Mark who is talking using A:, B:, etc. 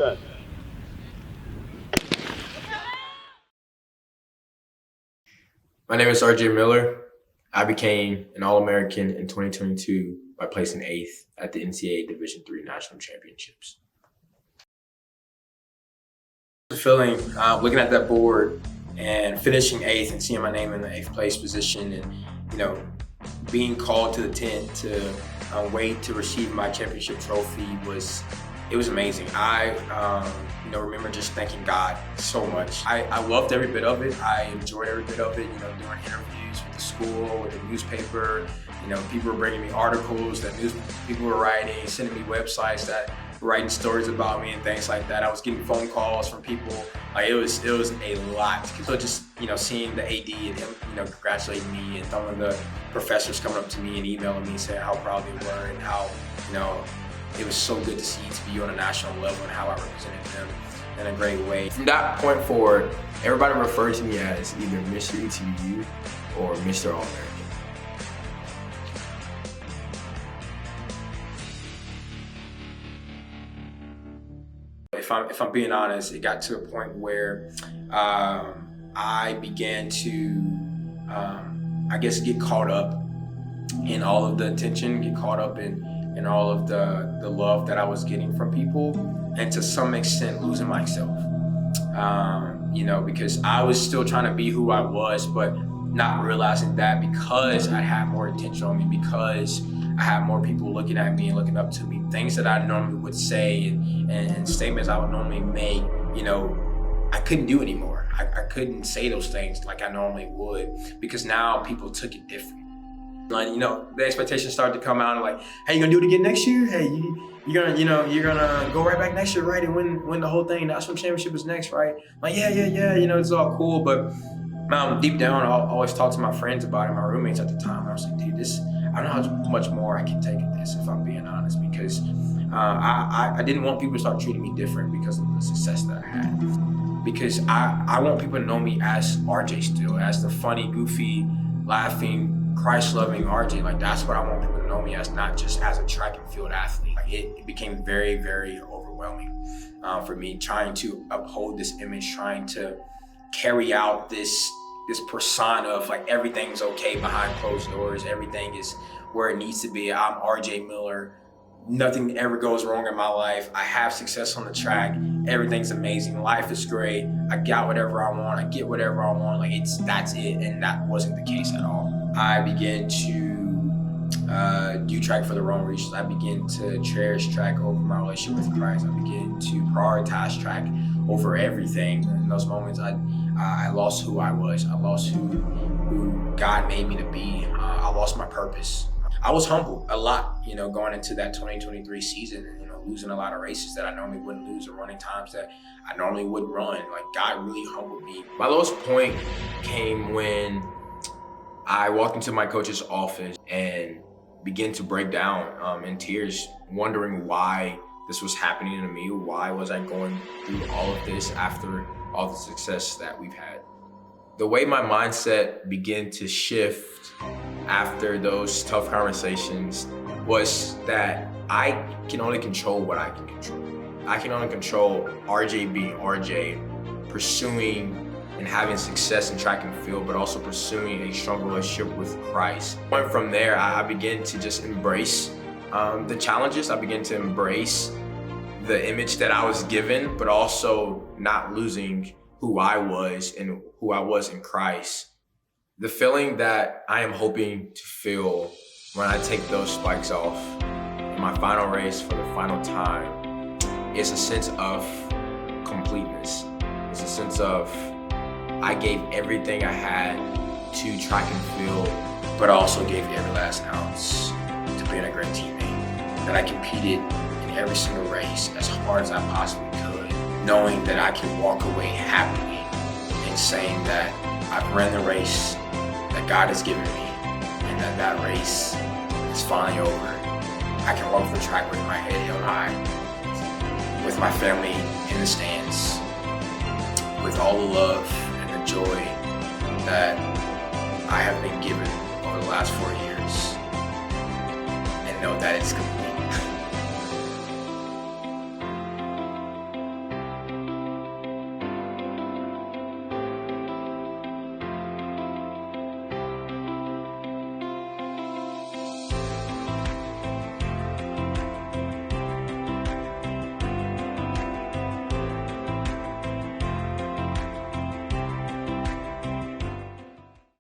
A: set.
B: My name is RJ Miller. I became an All-American in 2022 by placing 8th at the NCAA Division III National Championships. The feeling, looking at that board and finishing 8th and seeing my name in the 8th place position, and being called to the tent to wait to receive my championship trophy was amazing. I remember just thanking God so much. I loved every bit of it. I enjoyed every bit of it. Doing interviews with the school, with the newspaper. People were bringing me articles that people were writing, sending me websites that were writing stories about me and things like that. I was getting phone calls from people. It was a lot. So just seeing the AD and him congratulating me, and some of the professors coming up to me and emailing me saying how proud they were and how it was so good to be on a national level and how I represented them in a great way. From that point forward, everybody referred to me as either Mr. ETBU or Mr. All-American. If I'm being honest, it got to a point where I began to, get caught up in all of the attention, get caught up in all of the love that I was getting from people, and to some extent losing myself. Because I was still trying to be who I was, but not realizing that because I had more attention on me, because I had more people looking at me and looking up to me, things that I normally would say and statements I would normally make, I couldn't do anymore. I couldn't say those things like I normally would, because now people took it different. The expectations started to come out like, hey, you gonna do it again next year? Hey, you're gonna go right back next year, right? And win the whole thing. National championship is next, right? Like, yeah, it's all cool. But deep down, I always talk to my friends about it, my roommates at the time. I was like, dude, I don't know how much more I can take of this, if I'm being honest, because I didn't want people to start treating me different because of the success that I had. Because I want people to know me as RJ still, as the funny, goofy, laughing, Christ-loving RJ. Like, that's what I want people to know me as, not just as a track and field athlete. Like, it became very, very overwhelming for me, trying to uphold this image, trying to carry out this persona of like everything's okay behind closed doors, everything is where it needs to be. I'm RJ Miller. Nothing ever goes wrong in my life. I have success on the track. Everything's amazing. Life is great. I got whatever I want. I get whatever I want. Like, that's it. And that wasn't the case at all. I began to do track for the wrong reasons. I began to cherish track over my relationship with Christ. I began to prioritize track over everything. In those moments, I lost who I was. I lost who God made me to be. I lost my purpose. I was humbled a lot, going into that 2023 season, losing a lot of races that I normally wouldn't lose, or running times that I normally wouldn't run. Like, God really humbled me. My lowest point came when I walked into my coach's office and began to break down in tears, wondering why this was happening to me. Why was I going through all of this after all the success that we've had? The way my mindset began to shift after those tough conversations was that I can only control what I can control. I can only control RJ being RJ, pursuing and having success in track and field, but also pursuing a strong relationship with Christ. From there, I began to just embrace the challenges. I began to embrace the image that I was given, but also not losing who I was and who I was in Christ. The feeling that I am hoping to feel when I take those spikes off in my final race for the final time is a sense of completeness. It's a sense of I gave everything I had to track and field, but also gave every last ounce to being a great teammate. That I competed in every single race as hard as I possibly could, knowing that I can walk away happily and saying that I've ran the race that God has given me, and that race is finally over. I can walk the track with my head held high, with my family in the stands, with all the love and the joy that I have been given over the last 4 years, and know that it's complete.